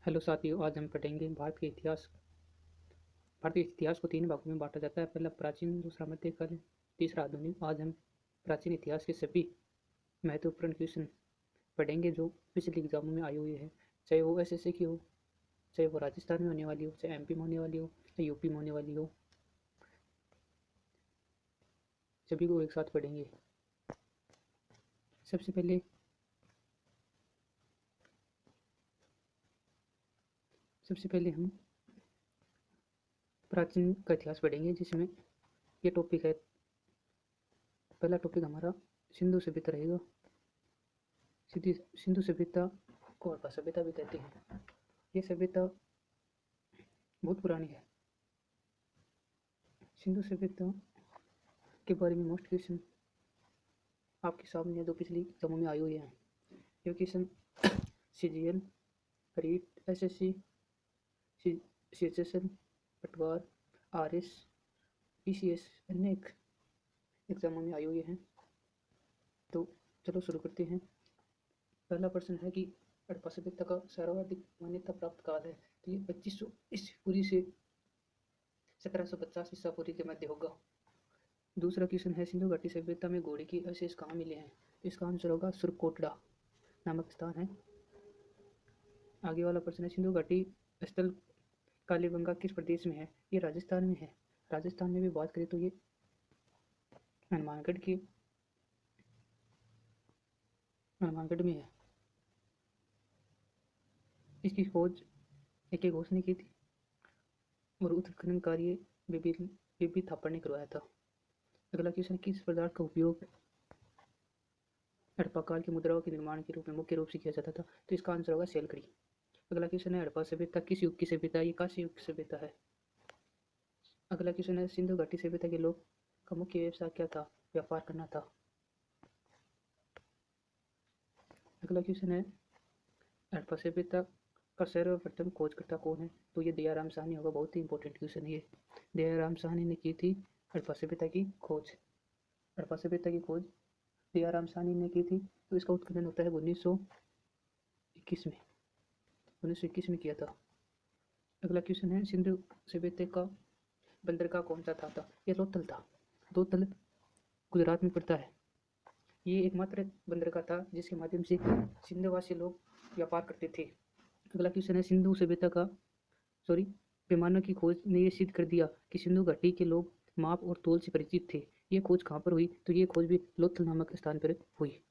Hello साथियों, आज हम पढ़ेंगे भारत के इतिहास। भारतीय इतिहास को तीन भागों में बांटा जाता है। पहला प्राचीन, दूसरा मध्यकालीन, तीसरा आधुनिक। आज हम प्राचीन इतिहास के सभी महत्वपूर्ण क्वेश्चन पढ़ेंगे जो पिछले एग्जामों में आए हुए हैं, चाहे वो एसएससी की हो, चाहे वो राजस्थान में होने वाली हो, चाहे एमपी में होने वाली हो, चाहे यूपी में होने वाली हो। सभी को एक साथ पढ़ेंगे। सबसे पहले हम प्राचीन का इतिहास पढ़ेंगे, जिसमें ये टॉपिक है। पहला टॉपिक हमारा सिंधु सभ्यता रहेगा। सिंधु सभ्यता को हड़प्पा सभ्यता भी कहते हैं। ये सभ्यता बहुत पुरानी है। सिंधु सभ्यता के बारे में मोस्ट क्वेश्चन आपके सामने जो पिछली एग्जामों में आए हुए हैं। ये question CGL, REET, SSC, CHSL, Patwar, RS, PCS अनेक एग्जामों में आए हुए हैं। तो चलो शुरू करते हैं। पहला प्रश्न है कि हड़प्पा सभ्यता का सर्वाधिक मान्यता प्राप्त काल है। तो ये 2500 ईस्वी पूर्व से 1750 ईसा पूर्व के मध्य होगा। दूसरा क्वेश्चन है, सिंधु घाटी सभ्यता में घोड़े की अवशेष कहाँ मिले हैं। तो इसका आंसर होगा सुरकोटड़ा नामक स्थान है। आगे वाला प्रश्न है, सिंधु घाटी स्थल कालीबंगा किस प्रदेश में है। ये राजस्थान में है। राजस्थान में भी बात करें तो ये हनुमानगढ़ में है। इसकी खोज एक घोष ने की थी और उत्खनन कार्य बीबी थापर ने करवाया था। अगला क्वेश्चन, किस पदार्थ का उपयोग हड़प्पा काल की मुद्राओं के निर्माण के रूप में मुख्य रूप से किया जाता था। तो इसका आंसर होगा सेलकड़ी। अगला क्वेश्चन है, हड़प्पा सभ्यता किस युग की सभ्यता है। ये कांस्य युग की सभ्यता है। अगला क्वेश्चन है, सिंधु घाटी सभ्यता के लोग का मुख्य व्यवसाय क्या था। व्यापार करना था। अगला क्वेश्चन है, हड़प्पा सभ्यता का सर्वप्रथम खोजकर्ता कौन है। तो ये दयाराम साहनी होगा। बहुत ही इंपॉर्टेंट क्वेश्चन है ये। दयाराम साहनी ने की थी हड़प्पा सभ्यता की खोज। हड़प्पा सभ्यता की खोज दयाराम साहनी ने की थी। तो इसका उत्खनन होता है 1921 में। 1921 में किया था। अगला क्वेश्चन है, सिंधु सभ्यता का बंदरगाह कौन सा था। ये लोथल था। लोथल गुजरात में पड़ता है। ये एकमात्र बंदरगाह था जिसके माध्यम से सिंधुवासी लोग व्यापार करते थे। अगला क्वेश्चन है, सिंधु सभ्यता का पैमानों की खोज ने यह सिद्ध कर दिया कि सिंधु घाटी के लोग माप और तोल से परिचित थे। ये खोज कहाँ पर हुई। तो ये खोज भी लोथल नामक स्थान पर हुई।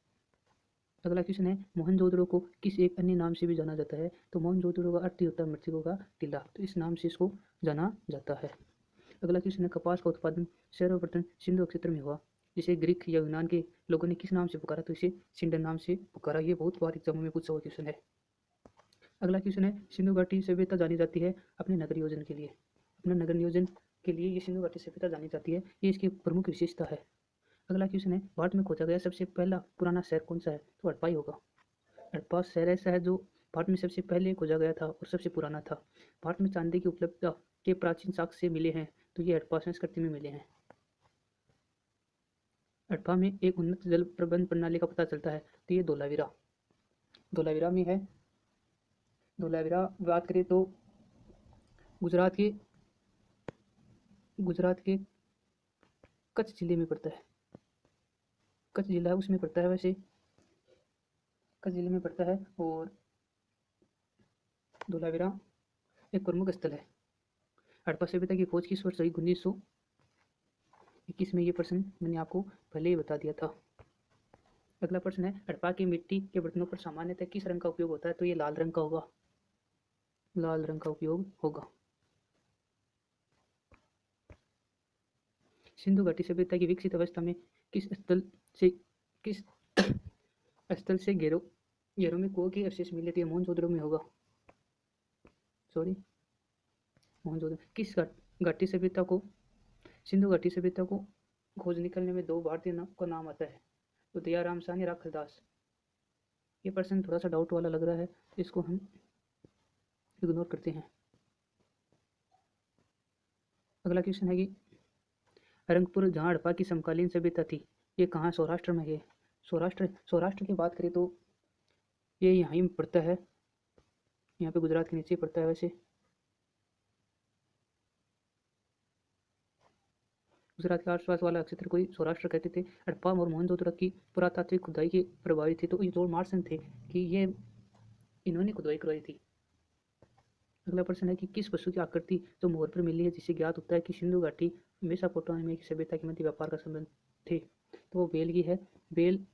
अगला क्वेश्चन है, मोहनजोदड़ो को किस एक अन्य नाम से भी जाना जाता है। तो मोहनजोदड़ो का अर्थ होता है मृतकों का टीला। तो इस नाम से इसको जाना जाता है। अगला क्वेश्चन है, कपास का उत्पादन सर्वप्रथम सिंधु क्षेत्र में हुआ, जिसे ग्रीक या यूनान के लोगों ने किस नाम से पुकारा। तो इसे सिंडन नाम से पुकारा। ये बहुत बार एग्जामों में पूछा हुआ क्वेश्चन है। अगला क्वेश्चन है, सिंधु घाटी सभ्यता जानी जाती है अपने नगर नियोजन के लिए। अपना नगर नियोजन के लिए ये सिंधु घाटी सभ्यता जानी जाती है। ये इसकी प्रमुख विशेषता है। अगला क्वेश्चन है, भारत में खोजा गया सबसे पहला पुराना शहर कौन सा है। तो हड़प्पा ही होगा। हड़प्पा शहर ऐसा है जो भारत में सबसे पहले खोजा गया था और सबसे पुराना था। भारत में चांदी की उपलब्धता के प्राचीन साक्ष्य मिले हैं। तो ये हड़प्पा संस्कृति में मिले हैं। हड़प्पा में एक उन्नत जल प्रबंध प्रणाली का पता चलता है। तो ये धोलावीरा में है। धोलावीरा बात करें तो गुजरात के कच्छ जिले में पड़ता है। कच्छ जिला उसमें पड़ता है। वैसे कच्छ जिले में पड़ता है और धोलावीरा एक प्रमुख स्थल है। हड़प्पा सभ्यता की खोज किस वर्ष हुई। 1921 में। ये प्रश्न मैंने आपको पहले ही बता दिया था। अगला प्रश्न है, हड़प्पा की मिट्टी के बर्तनों पर सामान्यतः किस रंग का उपयोग होता है। तो ये लाल रंग का होगा। लाल रंग का उपयोग होगा। सिंधु घाटी सभ्यता की विकसित अवस्था में किस स्थल से घेरों में कुओं के अवशेष मिले थे। मोहनजोदड़ो में होगा। मोहनजोदड़ो। किस घाटी सभ्यता को सिंधु घाटी सभ्यता को खोज निकलने में दो भारतीय का नाम आता है। तो दयाराम साहनी, राखालदास। ये प्रश्न थोड़ा सा डाउट वाला लग रहा है, इसको हम इग्नोर करते हैं। अगला क्वेश्चन है कि रंगपुर, जहाँ हड़प्पा की समकालीन सभ्यता थी, ये कहाँ सौराष्ट्र में है। सौराष्ट्र की बात करें तो ये यहाँ ही पड़ता है। यहाँ पे गुजरात के नीचे ही पड़ता है वैसे। गुजरात के आसपास वाला क्षेत्र को ही सौराष्ट्र कहते थे। हड़प्पा और मोहनजोदड़ो की पुरातात्विक खुदाई के प्रभावी थे, तो ये जो मार्सन थे कि ये इन्होंने खुदाई करवाई थी। अगला प्रश्न है कि किस पशु की आकृति जो मोहर पर मिली है, जिससे ज्ञात होता है कि सिंधु घाटी मेसोपोटामिया की सभ्यता के मध्य व्यापार का संबंध थे। तो वो बेल की है। बेल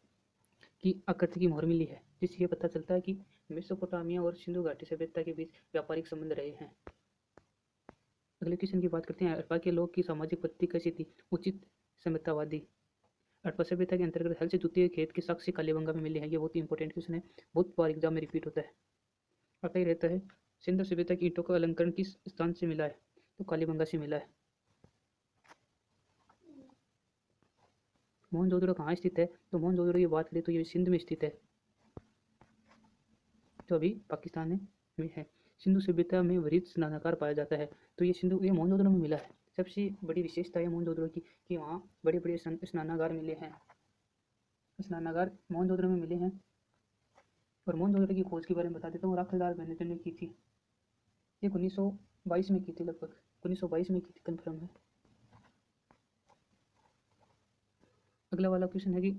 की आकृति की मोहर मिली है, जिससे ये पता चलता है कि मेसोपोटामिया और सिंधु घाटी सभ्यता के बीच व्यापारिक संबंध रहे हैं। अगले क्वेश्चन की बात करते हैं। हड़प्पा के लोग की सामाजिक पद्धति कैसी थी? उचित समतावादी। हड़प्पा सभ्यता के अंतर्गत हल से जुते हुए खेत के साक्ष्य कालीबंगा में मिले हैं। ये बहुत ही इंपॉर्टेंट क्वेश्चन है, बहुत बार एग्जाम में रिपीट होता है, आता ही रहता है। सिंधु सभ्यता की ईंटों का अलंकरण किस स्थान से मिला है? तो कालीबंगा से मिला है। मोहनजोदड़ो कहाँ स्थित है? तो मोहनजोदड़ो की बात करें तो ये सिंध में स्थित है, जो अभी पाकिस्तान में है। सिंधु सभ्यता में वृहद स्नानागार पाया जाता है, तो ये मोहनजोदड़ो में मिला है। सबसे बड़ी विशेषता है मोहनजोदड़ो की कि वहाँ बड़े बड़े स्नानागार मिले हैं। स्नानागार मोहनजोदड़ो में मिले हैं। और मोहनजोदड़ो की खोज के बारे में बता देता हूँ। राखलदार बेनेटन ने की थी, ये 1922 में की थी, लगभग 1922 में की थी, कन्फर्म है। अगला वाला क्वेश्चन है कि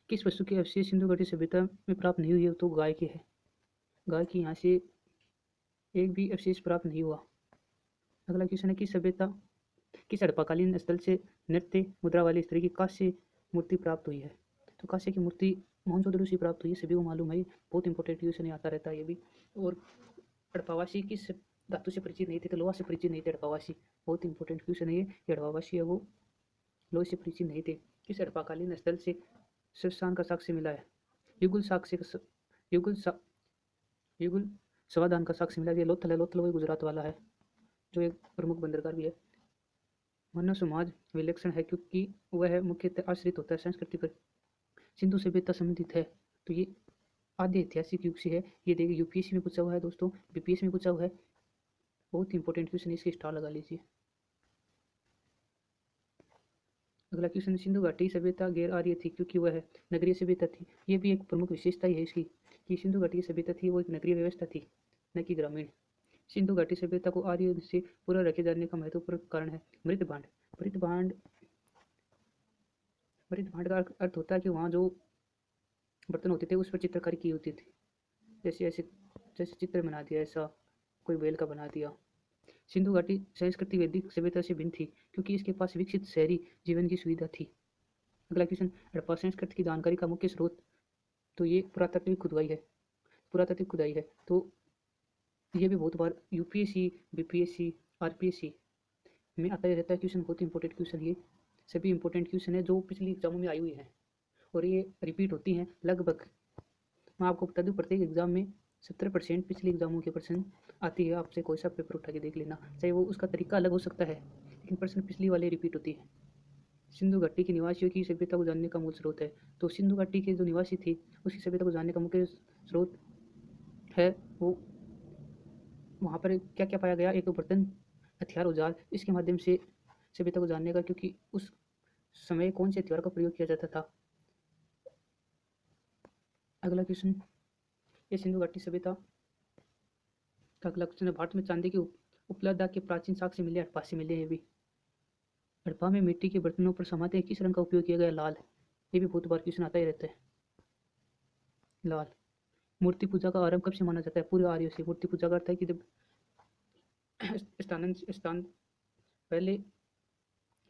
किस पशु के अवशेष सिंधु घाटी सभ्यता में प्राप्त नहीं हुई है? तो गाय की है। गाय की यहाँ से एक भी अवशेष प्राप्त नहीं हुआ। अगला क्वेश्चन है कि सभ्यता किस हड़प्पाकालीन स्थल से नृत्य मुद्रा वाली स्त्री की कांस्य मूर्ति प्राप्त हुई है? तो कांस्य की मूर्ति मोहनजोदड़ो से प्राप्त हुई है, सभी को मालूम है, बहुत इंपॉर्टेंट क्वेश्चन है, आता रहता है ये भी। और हड़प्पावासी किस धातु से परिचित नहीं थे? तो लोहा से परिचित नहीं थे हड़प्पावासी, बहुत इंपॉर्टेंट क्वेश्चन है ये। हड़प्पावासी है वो लोहे से परिचित नहीं थे। किस हड़प्पाकालीन स्थल से शिवस्थान का साक्ष्य मिला है? युगल साक्ष्य युगल युगल समाधान का साक्ष्य मिला है। लोथल है, लोथल वही गुजरात वाला है, जो एक प्रमुख बंदरगाह भी है। मानव समाज विलक्षण है क्योंकि वह मुख्यतः आश्रित होता है संस्कृति पर। सिंधु सभ्यता संबंधित है, तो ये आद्य ऐतिहासिक युग से है। ये देखिए यूपीएससी में पूछा हुआ है दोस्तों, बीपीएस में पूछा हुआ है, बहुत इंपॉर्टेंट क्वेश्चन, इसके स्टार लगा लीजिए। अगला क्वेश्चन, सिंधु घाटी सभ्यता गैर आर्य थी क्योंकि वह नगरीय सभ्यता थी। ये भी एक प्रमुख विशेषता ही है इसकी कि सिंधु घाटी सभ्यता थी वो एक नगरीय व्यवस्था थी, न कि ग्रामीण। सिंधु घाटी सभ्यता को आर्य से पूरा रखे जाने का महत्वपूर्ण कारण है मृत भांड। मृत भांड मृत भांड का अर्थ होता है कि वहाँ जो बर्तन होते थे उस पर चित्रकारी की होती थी, जैसे चित्र बना दिया, ऐसा कोई बेल का बना दिया। सिंधु घाटी संस्कृति वैदिक सभ्यता से भिन्न थी क्योंकि इसके पास विकसित शहरी जीवन की सुविधा थी। अगला क्वेश्चन, हड़प्पा संस्कृति की जानकारी का मुख्य स्रोत? तो ये पुरातात्विक खुदाई है, पुरातात्विक खुदाई है। तो ये भी बहुत बार यूपीएससी, बीपीएससी, आरपीएससी में आता ही रहता है क्वेश्चन, बहुत इंपॉर्टेंट क्वेश्चन। ये सभी इंपॉर्टेंट क्वेश्चन है जो पिछली एग्जामों में आई हुई हैं और ये रिपीट होती हैं लगभग। मैं आपको बता दूं, प्रत्येक एग्जाम में 70% पिछले एग्जामों के प्रश्न आती है। आपसे कोई सा पेपर उठा के देख लेना, चाहे वो उसका तरीका अलग हो सकता है, लेकिन प्रश्न पिछली वाले रिपीट होती है। सिंधु घाटी के निवासियों की सभ्यता को जानने का मूल स्रोत है। तो सिंधु घाटी के जो निवासी थे उसकी सभ्यता को जानने का मुख्य स्रोत है वो वहाँ पर क्या क्या पाया गया? एक तो बर्तन, हथियार, औजार, इसके माध्यम से सभ्यता को जानने का, क्योंकि उस समय कौन से हथियार का प्रयोग किया जाता था। अगला क्वेश्चन, ये सिंधु घाटी सभ्यता का अगला क्वेश्चन है, भारत में चांदी की उपलब्धता के प्राचीन साक्ष्य मिले, हड़प्पा से मिले हैं भी। हड़प्पा में मिट्टी के बर्तनों पर समाते किस रंग का उपयोग किया गया? लाल। ये भी बहुत बार क्वेश्चन आता ही रहता है, लाल। मूर्ति पूजा का आरंभ कब से माना जाता है? पूर्व आर्यों से। मूर्ति पूजा का अर्थ है कि जब स्थान पहले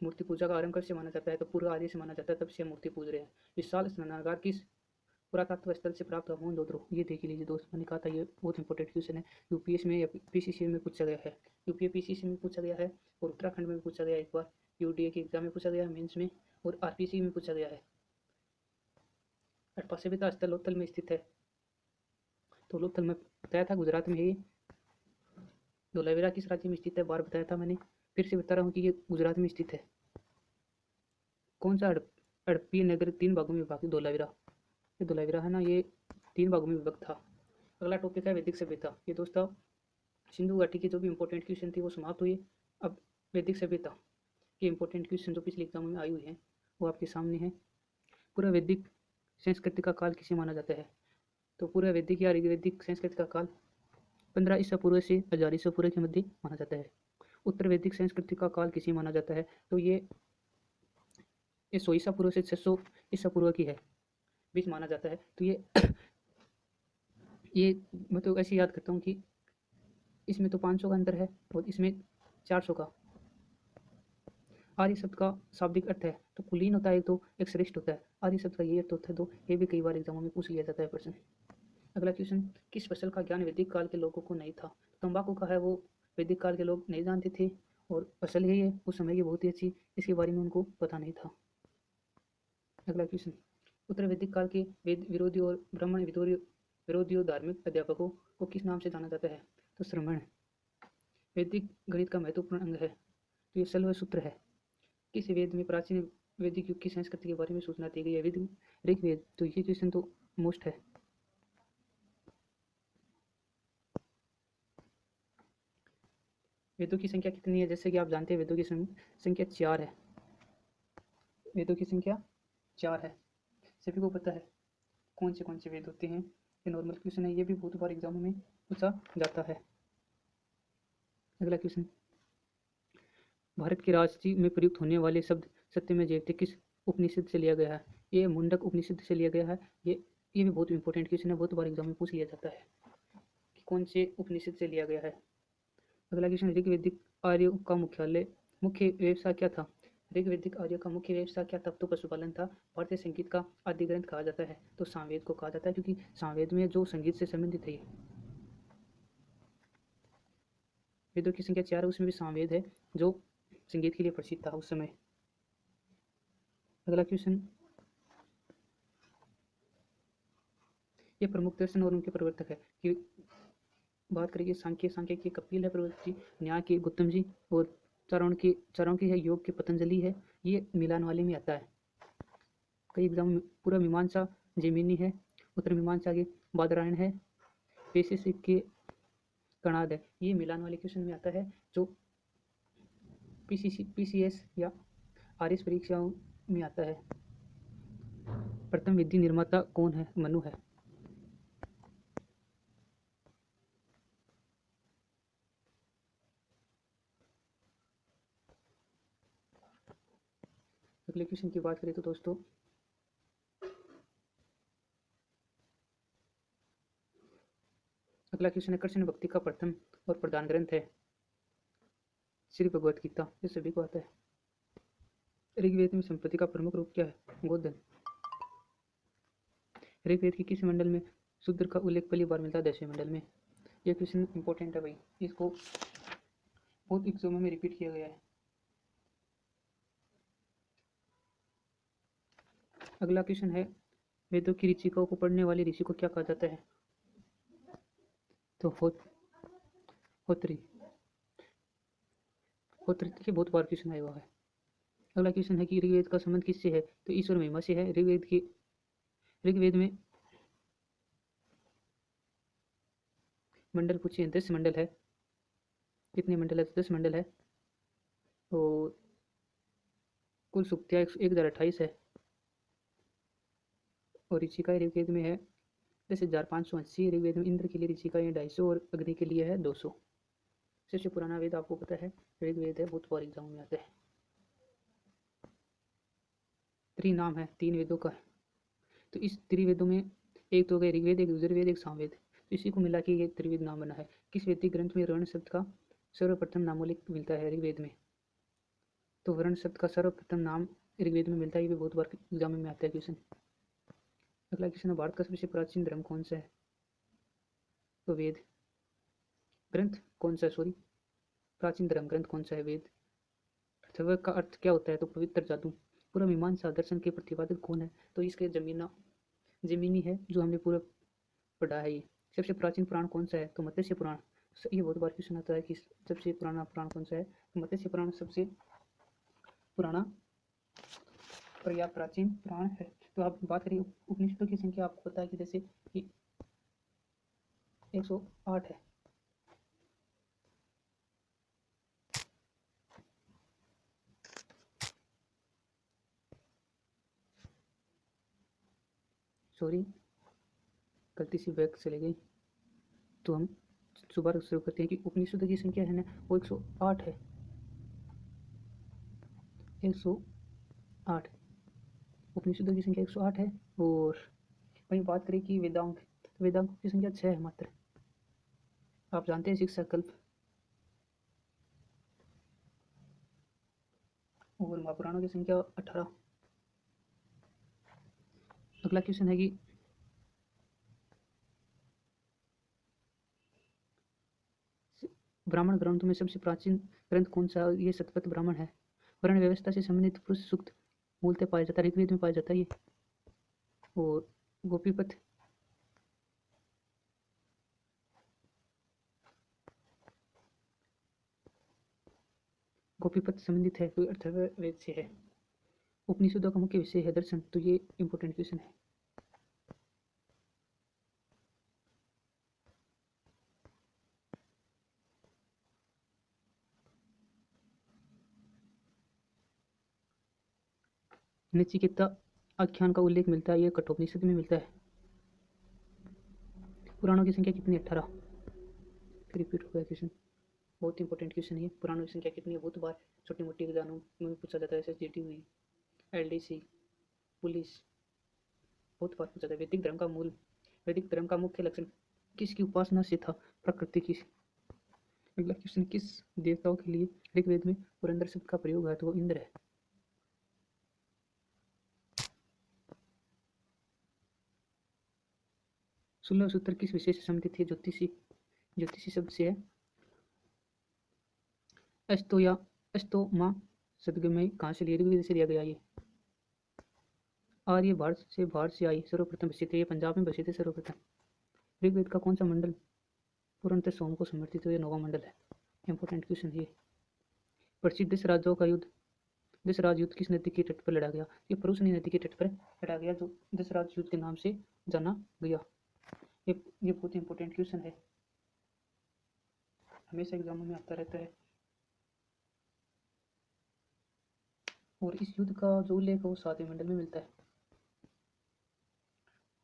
मूर्ति पूजा का आरंभ कब से माना जाता है? तो पूर्व आर्य से माना जाता है, तब से मूर्ति पूज रहे हैं। विशाल स्नानागार किस पुरातत्व स्थल से प्राप्त हुआ? मोहनजोदड़ो। ये देख लीजिए दोस्त, मैंने कहा था ये बहुत इंपॉर्टेंट क्वेश्चन है, यूपीएस में या पीसीसी में पूछा गया है। यूपीए पीसीसी में पूछा गया है और उत्तराखंड में भी पूछा गया, एक बार यूडीए के एग्जाम में पूछा गया, मेंस में, और आरपीसी में पूछा गया है। हड़प्पा सभ्यता स्थल लोथल में स्थित है। तो लोथल में बताया था गुजरात में है। धोलावीरा किस राज्य में स्थित है? बार बताया था मैंने, फिर से बता रहा हूँ कि ये गुजरात में स्थित है। कौन सा हड़प्पीय नगर 3 भागों में विभाजित? धोलावीरा। ये धोलावीरा है ना, ये 3 भागों में विभक्त था। अगला टॉपिक है वैदिक सभ्यता। ये दोस्तों सिंधु घाटी के जो भी इंपॉर्टेंट क्वेश्चन थे वो समाप्त हुए। अब वैदिक सभ्यता के इंपॉर्टेंट क्वेश्चन जो पिछले एग्जाम में आई हुई हैं वो आपके सामने है। पूरा वैदिक संस्कृति का काल किसे माना जाता है? तो पूरा वैदिक या ऋग्वैदिक संस्कृति का काल 15 ईसा पूर्व से 1000 ईसा पूर्व के मध्य माना जाता है। उत्तर वैदिक संस्कृति का काल किसी माना जाता है, तो ये 100 ईसा पूर्व से 600 ईसा पूर्व की है, बीच माना जाता है। तो ये मैं तो ऐसे याद करता हूँ कि इसमें तो 500 का अंतर है और इसमें 400 का। आर्य शब्द का शाब्दिक अर्थ है तो कुलीन होता है, तो एक श्रेष्ठ होता है। आर्य शब्द का ये अर्थ होता है, तो ये भी कई बार एग्जामों में पूछ लिया जाता है प्रश्न। अगला क्वेश्चन, किस फसल का ज्ञान वैदिक काल के लोगों को नहीं था? तंबाकू का है, वो वैदिक काल के लोग नहीं जानते थे, और फसल है ये उस समय की बहुत ही अच्छी, इसके बारे में उनको पता नहीं था। अगला क्वेश्चन, उत्तर वैदिक काल के वेद विरोधी और ब्राह्मण विरोधी धार्मिक अध्यापकों को किस नाम से जाना जाता है? तो श्रमण। वैदिक गणित का महत्वपूर्ण अंग है, तो ये शल्व सूत्र है। किस वेद में प्राचीन वैदिक युग की संस्कृति के बारे में सूचना दी गई है? ऋग्वेद। तो ये क्वेश्चन तो मोस्ट है। वेदों की संख्या कितनी है? जैसे कि आप जानते हैं वेदों की संख्या 4 है। वेदों की संख्या 4 है, सभी को पता है कौन से वेद होते हैं। ये नॉर्मल क्वेश्चन है, ये भी बहुत बार एग्जामों में पूछा जाता है। अगला क्वेश्चन, भारत के राजनीति में प्रयुक्त होने वाले शब्द सत्यमेव जयते किस उपनिषद से लिया गया है? ये मुंडक उपनिषद से लिया गया है। ये भी बहुत इंपॉर्टेंट क्वेश्चन है, बहुत बार एग्जाम में पूछ लिया जाता है कि कौन से उपनिषद से लिया गया है। अगला क्वेश्चन, ऋग्वैदिक आर्यों का मुख्य व्यवसाय क्या था? ऋग्वैदिक आर्यों का मुख्य व्यवसाय क्या था? तो पशुपालन था। भारतीय संगीत का आदि ग्रंथ कहा जाता है, तो सामवेद को कहा जाता है, क्योंकि सामवेद में जो संगीत से संबंधित है। वेदों की संख्या 4, उसमें भी सामवेद है जो संगीत के लिए प्रसिद्ध था उस समय। अगला क्वेश्चन, ये प्रमुख दर्शन और उनके प्रवर्तक है कि बात करेंगे सांख्य की कपिल है प्रवर्तक जी, न्याय की गौतम जी, और चारण की है योग की पतंजलि है। ये मिलान वाले में आता है। कई एग्जाम में पूरा मीमांसा जैमिनी है, उत्तर मीमांसा के बादरायण है, वैशेषिक के कणाद है। ये मिलान वाले क्वेश्चन में आता है, जो पीसीएस या आरएस परीक्षाओं में आता है। प्रथम विधि निर्माता कौन है? मनु है। अगले क्वेश्चन की बात करें तो दोस्तों, अगला क्वेश्चन है, कृष्ण भक्ति का प्रथम और प्रधान ग्रंथ है श्री भगवत गीता, ये सभी को आता है। ऋग्वेद में संपत्ति का प्रमुख रूप क्या है? गोधन। ऋग्वेद की किस मंडल में शूद्र का उल्लेख पहली बार मिलता है? 10वें मंडल में। यह क्वेश्चन इंपॉर्टेंट है भाई, इसको बहुत एग्जामों में रिपीट किया गया है। अगला क्वेश्चन है, वेदों की ऋचिकाओं को पढ़ने वाले ऋषि को क्या कहा जाता है? तो होत्री। के बहुत बार क्वेश्चन आया हुआ है। अगला क्वेश्चन है कि ऋग्वेद का संबंध किससे है? तो ईश्वर महिमा से है। ऋग्वेद में मंडल पूछे, 10 मंडल है। कितने मंडल है? 10 मंडल है, और कुल सूक्तियाँ 1028 है, और ऋचिका ऋग्वेद में है 10,580। ऋग्वेद में इंद्र के लिए ऋचिका 250 और अग्नि के लिए है 200। सबसे पुराना वेद आपको पता है ऋग्वेद है, बहुत बार एग्जाम में आता है। नाम है 3 वेदों का, तो इस त्रिवेदों में एक तो गए ऋग्वेद, एक यजुर्वेद, एक सामवेद, तो इसी को मिला के ये त्रिवेद नाम बना है। किस वैदिक ग्रंथ में वर्ण शब्द का सर्वप्रथम नामोल्लेख मिलता है? ऋग्वेद में। तो वर्ण शब्द का सर्वप्रथम नाम ऋग्वेद में मिलता है, ये भी बहुत बार एग्जाम में आता है क्वेश्चन। अगला क्वेश्चन है, भारत का सबसे प्राचीन धर्म कौन सा है? तो वेद। ग्रंथ कौन सा है? सॉरी, प्राचीन धर्म ग्रंथ कौन सा है? वेद। अथर्व का अर्थ क्या होता है? तो पवित्र जादू। पूरा मीमांसा दर्शन के प्रतिपादक कौन है? तो इसके जमीनी है, जो हमने पूरा पढ़ा है। ये सबसे प्राचीन पुराण कौन सा है? तो मत्स्य पुराण। ये बहुत बार क्वेश्चन आता है कि सबसे पुराना पुराण कौन सा है? तो मत्स्य पुराण सबसे पुराना और या प्राचीन पुराण है। तो आप बात करिए उपनिषदों की संख्या, आपको पता है कि जैसे कि 108 है। सॉरी, गलती से बैक चले गई, तो हम दोबारा शुरू करते हैं कि उपनिषदों की संख्या है ना वो 108 है। 108 उपनिषदों की संख्या 108 है। और वहीं बात करें कि वेदांग, तो वेदांगों की संख्या 6 है मात्र। आप जानते हैं शिक्षा कल्प। और महापुराणों की संख्या 18। अगला क्वेश्चन है कि ब्राह्मण ग्रंथों में सबसे प्राचीन ग्रंथ कौन सा? ये शतपथ ब्राह्मण है। वर्ण व्यवस्था से संबंधित पुरुष सूक्त मूलतः पाया जाता है, ऋग्वेद में पाया जाता है ये। और गोपीपथ गोपीपथ संबंधित है तो अथर्ववेद से है। उपनिषदों का मुख्य विषय है दर्शन, तो ये इंपॉर्टेंट क्वेश्चन है। नचिकेता आख्यान का उल्लेख मिलता है, ये कठोपनिषद में मिलता है। पुराणों की संख्या कितनी? 18। फिर रिपीट हो गया क्वेश्चन, बहुत इंपॉर्टेंट क्वेश्चन है। पुराणों की संख्या कितनी है? बहुत बार छोटी मोटी एग्जामों में पूछा जाता है, SSGT हुई, LDC, पुलिस, बहुत बार पूछा जाता है। वैदिक धर्म का मुख्य लक्षण किसकी उपासना से था? प्रकृति की। अगला क्वेश्चन, किस देवताओं के लिए ऋग्वेद में पुरंदर शब्द का प्रयोग है? तो वो इंद्र है। 16 सूत्र किस विषय से संबंधित है? ज्योतिषी शब्द से है। अस्तो या अस्तोमा सदगमय कहाँ से लिया? ऋग्वेद से लिया गया। ये आर्य भारत से आई, सर्वप्रथम बसे थे, ये पंजाब में बसे थे सर्वप्रथम। ऋग्वेद का कौन सा मंडल पूर्णतः सोम को समर्पित है? 9वां मंडल है। इंपॉर्टेंट क्वेश्चन ये। प्रसिद्ध दस राजाओं का युद्ध, दस राज युद्ध किस नदी के तट पर लड़ा गया? ये परुशनी नदी के तट पर लड़ा गया, जो दस राज युद्ध के नाम से जाना गया। ये बहुत इंपॉर्टेंट क्वेश्चन है, हमेशा एग्जामों में आता रहता है। और इस युद्ध का जो उल्लेख है वो 7वें मंडल में मिलता है।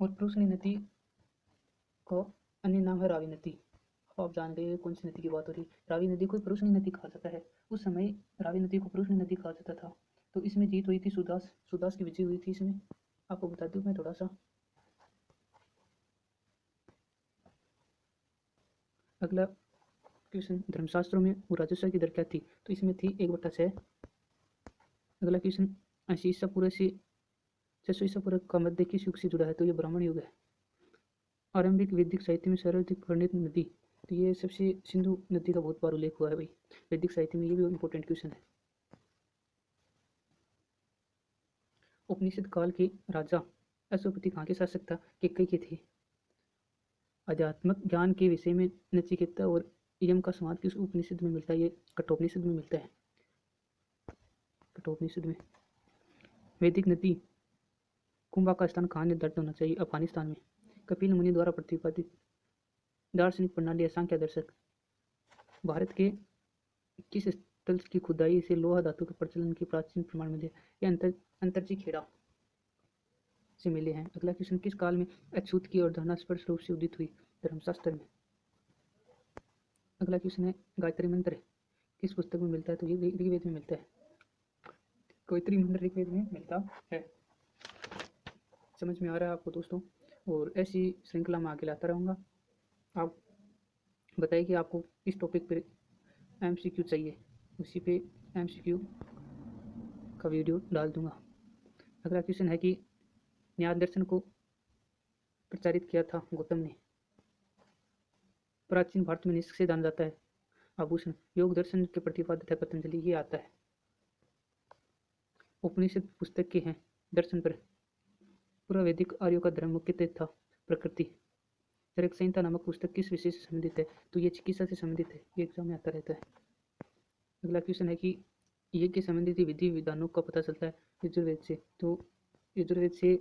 और परुशनी नदी का अन्य नाम है रावी नदी। आप जान गए कौन सी नदी की बात हो रही है। रावी नदी को परुशनी नदी कहा जाता है। उस समय रावी नदी को परुशनी नदी कहा जाता था। तो इसमें जीत हुई थी सुदास की विजय हुई थी इसमें। आपको बता दूं मैं थोड़ा सा। अगला क्वेश्चन, धर्मशास्त्रों में वो राजस्व की दर क्या थी? तो इसमें थी 1/6। अगला क्वेश्चन, 80 ईसा पूर्व से 600 ईसा पूर्व का मध्य किस युग से जुड़ा है? तो ये ब्राह्मण युग है। आरंभिक वैदिक साहित्य में सर्वाधिक वर्णित नदी, तो ये सबसे सिंधु नदी का बहुत बार उल्लेख हुआ है भाई वैदिक साहित्य में। ये भी इंपॉर्टेंट क्वेश्चन है। उपनिषद काल के राजा अश्वपति कहाँ के शासक था? कैकेयी के थे। आध्यात्मिक ज्ञान के विषय में नचिकेता और यम का संवाद किस उपनिषद में मिलता है? ये कठोपनिषद में मिलता है। कठोपनिषद में। वैदिक नदी कुंभा का स्थान कहाँ निर्धारित होना चाहिए? अफगानिस्तान में। कपिल मुनि द्वारा प्रतिपादित दार्शनिक प्रणाली है सांख्य दर्शक। भारत के किस स्थल की खुदाई से लोहा धातु के प्रचलन के प्राचीन प्रमाण मिले? ये अंतरजी खेड़ा से मिले हैं। अगला क्वेश्चन, किस काल में अछूत की अवधारणा स्पष्ट रूप से उदित हुई? धर्मशास्त्र में। अगला क्वेश्चन है, गायत्री मंत्र किस पुस्तक में मिलता है? तो ये ऋग्वेद में मिलता है। गायत्री मंत्र ऋग्वेद में मिलता है। समझ में आ रहा है आपको दोस्तों? और ऐसी श्रृंखला में आगे लाता रहूँगा। आप बताइए कि आपको किस टॉपिक पर MCQ चाहिए, उसी पे MCQ का वीडियो डाल दूंगा। अगला क्वेश्चन है कि न्याय दर्शन को प्रचारित किया था गौतम ने। प्राचीन भारत में निष्क से जाना जाता है आभूषण। योग दर्शन के प्रतिपादक है पतंजलि। ये आता है। उपनिषद पुस्तक के हैं दर्शन पर। पूर्व वैदिक आर्यों का धर्म मुख्यतः था प्रकृति। चरक संहिता नामक पुस्तक किस विषय से संबंधित है? तो ये चिकित्सा से संबंधित है। ये एग्जाम में आता रहता है। अगला क्वेश्चन है कि यज्ञ के संबंधित विधि विधानों का पता चलता है यजुर्वेद से। तो यजुर्वेद से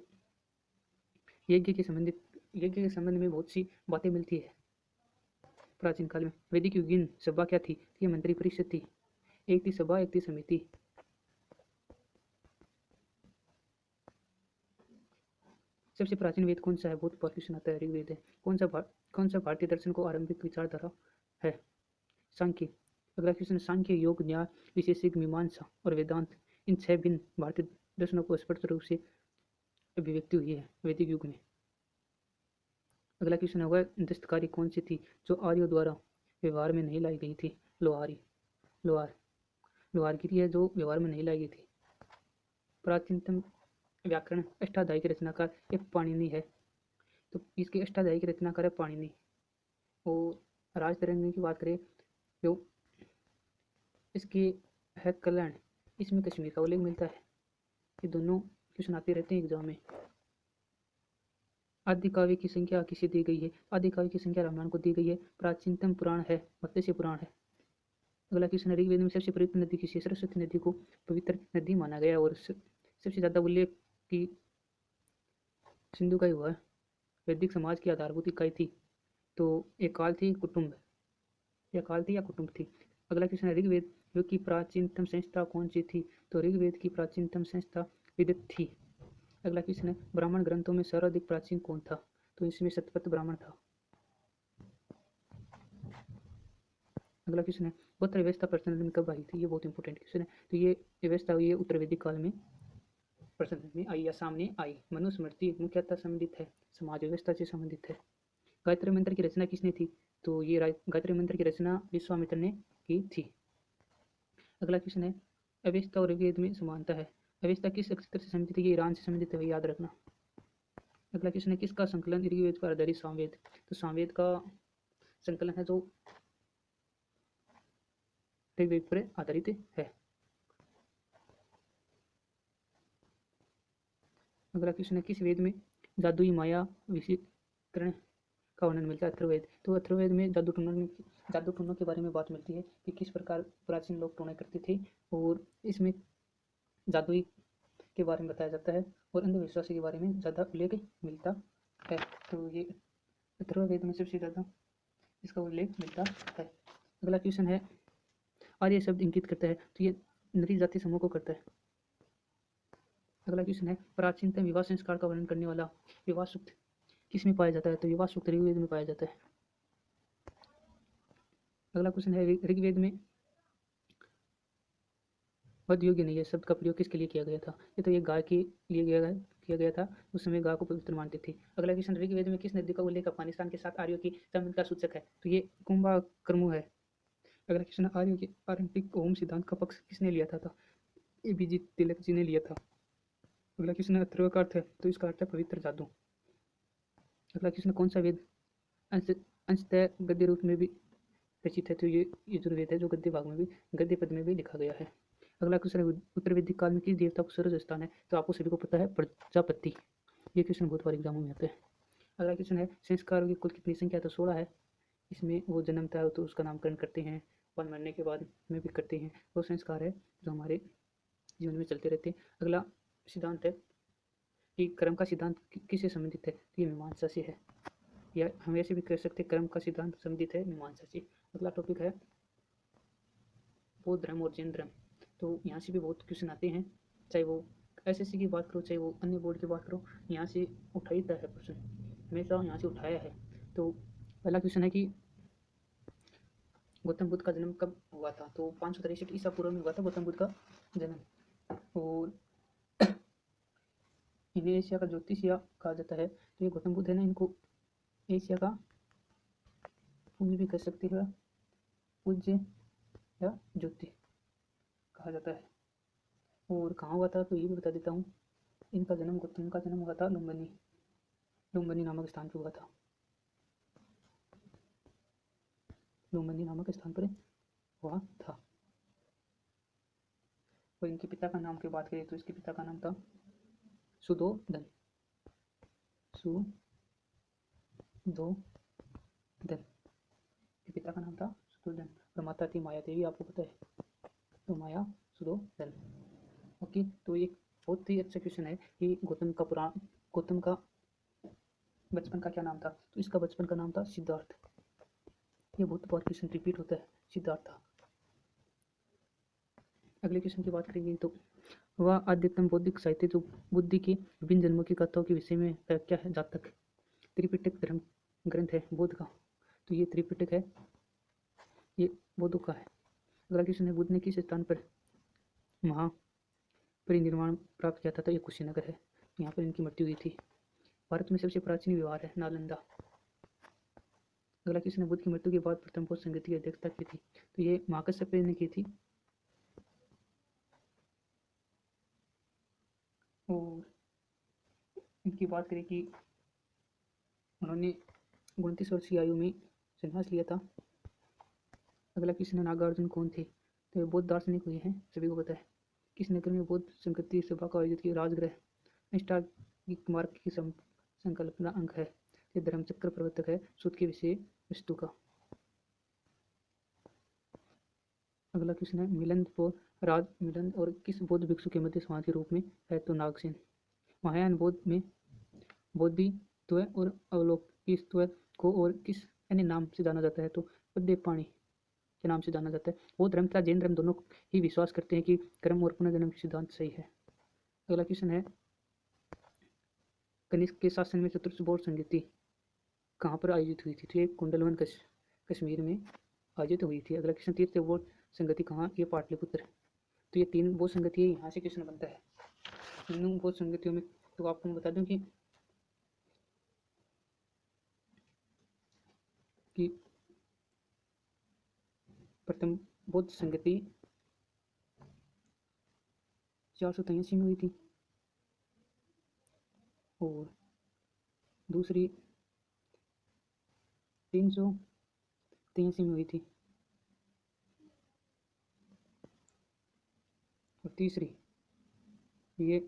यज्ञ के संबंध में बहुत सी बातें मिलती है। प्राचीन काल में वैदिक युगीन सभा क्या थी? ये मंत्री परिषद थी। एक थी सभा, एक थी समिति। सबसे प्राचीन वेद कौन सा है? बहुत क्वेश्चन आता है। ऋग्वेद है। कौन सा भारतीय दर्शन को आरंभिक विचारधारा है? सांख्य। अगला क्वेश्चन, सांख्य, योग, न्याय, विशेषज्ञ, मीमांसा और वेदांत, इन 6 भिन्न भारतीय दर्शनों को स्पष्ट रूप से अभिव्यक्ति हुई है वैदिक युग में। अगला क्वेश्चन होगा, दस्तकारी कौन सी थी जो आर्यों द्वारा व्यवहार में नहीं लाई गई थी? लोहारी। लोहार लोहारगिरी है जो व्यवहार में नहीं लाई गई थी। प्राचीनतम व्याकरण अष्टाध्यायी के रचनाकार एक पाणिनि है, तो इसके अष्टाध्यायी के रचनाकार है पाणिनि। और राजतरंगिणी की बात करें जो इसकी है कल्याण, इसमें कश्मीर का उल्लेख मिलता है। ये दोनों क्वेश्चन आते रहते हैं एग्जाम में। आदि काव्य की संख्या किसे दी गई है? आदि काव्य की संख्या रामायण को दी गई है। प्राचीनतम पुराण है मत्स्य पुराण है। अगला क्वेश्चन, ऋग्वेद में सबसे पवित्र नदी किसी? सरस्वती नदी को पवित्र नदी माना गया और सबसे ज्यादा उल्लेख की सिंधु का ही हुआ है। वैदिक समाज की आधारभूत इकाई थी तो एक काल थी कुटुंब, या काल थी या कुटुंब थी। अगला क्वेश्चन है, ऋग्वेद युग की प्राचीनतम संस्था कौन सी थी? तो ऋग्वेद की प्राचीनतम संस्था विदित थी। अगला क्वेश्चन है, ब्राह्मण ग्रंथों में सर्वाधिक प्राचीन कौन था? तो इसमें शतपथ ब्राह्मण था। अगला क्वेश्चन है, गोत्र व्यवस्था प्रचलन में कब आई थी? ये बहुत इंपॉर्टेंट क्वेश्चन है। तो ये व्यवस्था हुई है उत्तर वैदिक काल में प्रचलन में आई या सामने आई। मनुस्मृति मुख्यतः संबंधित है समाज व्यवस्था से संबंधित है। गायत्री मंत्र की रचना किसने थी? तो ये गायत्री मंत्र की रचना विश्वामित्र ने की थी। अगला क्वेश्चन है, अवेस्ता और ऋग्वेद में समानता है। अवेस्ता किस नक्षत्र से संबंधित है? ये ईरान से संबंधित है, याद रखना। अगला क्वेश्चन है, किसका संकलन ऋग्वेद पर आधारित सामवेद? तो सामवेद का संकलन है जो ऋग्वेद पर आधारित है। अगला क्वेश्चन है, किस वेद में जादुई माया विषीकरण का वर्णन मिलता है? अथर्ववेद। तो अथर्ववेद में जादू टोनों के बारे में बात मिलती है कि किस प्रकार प्राचीन लोग टोने करते थे, और इसमें जादुई के बारे में बताया जाता है और अंधविश्वास के बारे में ज़्यादा उल्लेख मिलता है। तो ये अथर्ववेद में सबसे ज़्यादा इसका उल्लेख मिलता है। अगला क्वेश्चन है, आर्य शब्द इंगित करता है, तो ये नरी जाति समूह को करता है। अगला क्वेश्चन है, प्राचीनतम विवाह संस्कार का वर्णन करने वाला विवाह सूक्त किस में पाया जाता है? तो विवाह सूक्त ऋग्वेद में पाया जाता है। अगला क्वेश्चन है, ऋग्वेद में वध योग्य नहीं है शब्द का प्रयोग किसके लिए किया गया था? ये तो ये गाय के लिए किया गया था। उस समय गाय को पवित्र मानते थे। अगला क्वेश्चन, ऋग्वेद में किस नदी का उल्लेख अफगानिस्तान के साथ आर्यों की संबंध का सूचक है? तो ये कुंभकर्णु है। अगला क्वेश्चन, आर्यों के आरंभिक ओम सिद्धांत का पक्ष किसने लिया था? ABG तिलक जी ने लिया था। अगला क्वेश्चन, अथर्व का अर्थ है, तो इसका अर्थ है पवित्र जादू। अगला क्वेश्चन, कौन सा वेद अंशतः गद्य रूप में भी रचित है? तो ये यजुर्वेद है जो गद्य भाग में भी गद्य पद में भी लिखा गया है। अगला क्वेश्चन है, उत्तर वैदिक काल में किस देवता को सूरज स्थान है? तो आपको सभी को पता है प्रजापति। ये क्वेश्चन बहुत बार एग्जामों में आता है। अगला क्वेश्चन है, संस्कारों की कुल कितनी संख्या? तो 16 है। इसमें वो जन्मता है तो उसका नामकरण करते हैं और मरने के बाद में भी करते हैं। वो संस्कार है जो हमारे जीवन में चलते रहते हैं। अगला सिद्धांत है कि कर्म का सिद्धांत किससे संबंधित है? तो ये मीमांसा से है, या हम ऐसे भी कह सकते हैं कर्म का सिद्धांत संबंधित है मीमांसा से। अगला टॉपिक है बौद्ध धर्म और जैन धर्म। तो यहाँ से भी बहुत क्वेश्चन आते हैं, चाहे वो SSC की बात करो चाहे वो अन्य बोर्ड की बात करो, यहाँ से उठाता है प्रश्न, हमेशा यहाँ से उठाया है। तो पहला क्वेश्चन है कि गौतम बुद्ध का जन्म कब हुआ था? तो 563 ईसा पूर्व में हुआ था गौतम बुद्ध का जन्म। और इन्हें एशिया का ज्योतिषिया कहा जाता है। तो ये गौतम बुद्ध है ना, इनको एशिया का पूज्य भी कह सकते हैं, पूज्य या ज्योति कहा जाता है। और कहाँ हुआ था तो ये भी बता देता हूँ, इनका जन्म गौतम का जन्म हुआ था लुम्बिनी नामक स्थान पर हुआ था। लुम्बिनी नामक स्थान पर हुआ था। और इनके पिता का नाम की बात करें तो इसके पिता का नाम था सुधोधन। पिता का नाम था सुधोधन और माता थी माया देवी, आपको पता है, तो माया सुधोधन। ओके, तो एक बहुत ही अच्छा क्वेश्चन है कि गौतम का बचपन का क्या नाम था? तो इसका बचपन का नाम था सिद्धार्थ। ये बहुत बार क्वेश्चन रिपीट होता है, सिद्धार्थ था। अगले क्वेश्चन की बात करेंगे तो वह आद्यतम बौद्धिक साहित्य जो बुद्धि के विभिन्न जन्मों की कथाओं के विषय में व्याख्या है जातक। त्रिपिटक धर्म ग्रंथ है बौद्ध का, तो ये त्रिपिटक है, ये बौद्धों का है। अगला क्वेश्चन है, बुद्ध ने किस स्थान पर महापरिनिर्वाण प्राप्त किया था? तो ये कुशीनगर है, यहाँ पर इनकी मृत्यु हुई थी। भारत में सबसे प्राचीन विहार है नालंदा। अगला क्वेश्चन है, बुद्ध की मृत्यु के बाद प्रथम बौद्ध संगति की अध्यक्षता की थी? तो ये महाकश्यप ने की थी। और इनकी बात करें कि उन्होंने 29 वर्ष की आयु में संन्यास लिया था। अगला क्वेश्चन है, नागार्जुन कौन थे? तो ये बौद्ध दार्शनिक हुए हैं, सभी को पता है। किस नगर में बौद्ध संगति सभा का आयोजित किया? राजगृह। अष्टांगिक मार्ग की संकल्पना अंग है। ये धर्मचक्र प्रवर्तक है सूत्र के विषय वस्तु का। अगला क्वेश्चन है, मिलन और राज मिलन और किस बौद्ध भिक्षु के मध्य संवाद के रूप में है? तो नागसेन। महायान बौद्ध में बोधित्व और अवलोकित्व को और किस अन्य नाम से जाना जाता है? तो पद्यपाणि के नाम से जाना जाता है। बौद्ध धर्म तथा जैन धर्म दोनों ही विश्वास करते हैं कि कर्म और पुनर्जन्म के सिद्धांत सही है। अगला क्वेश्चन है, कनिष्क के शासन में चतुर्थ बौद्ध संगति कहाँ पर आयोजित हुई थी? तो ये कुंडलवन कश्मीर में आयोजित हुई थी। अगला क्वेश्चन, तीर्थ बौद्ध संगति कहाँ? ये पाटलिपुत्र। तो ये 3 बौद्ध संगति है, यहाँ से क्वेश्चन बनता है। तीनों बौद्ध संगतियों में तो आपको मैं बता दूं कि प्रथम बौद्ध संगति 483 में हुई थी और दूसरी 383 में हुई थी और तीसरी ये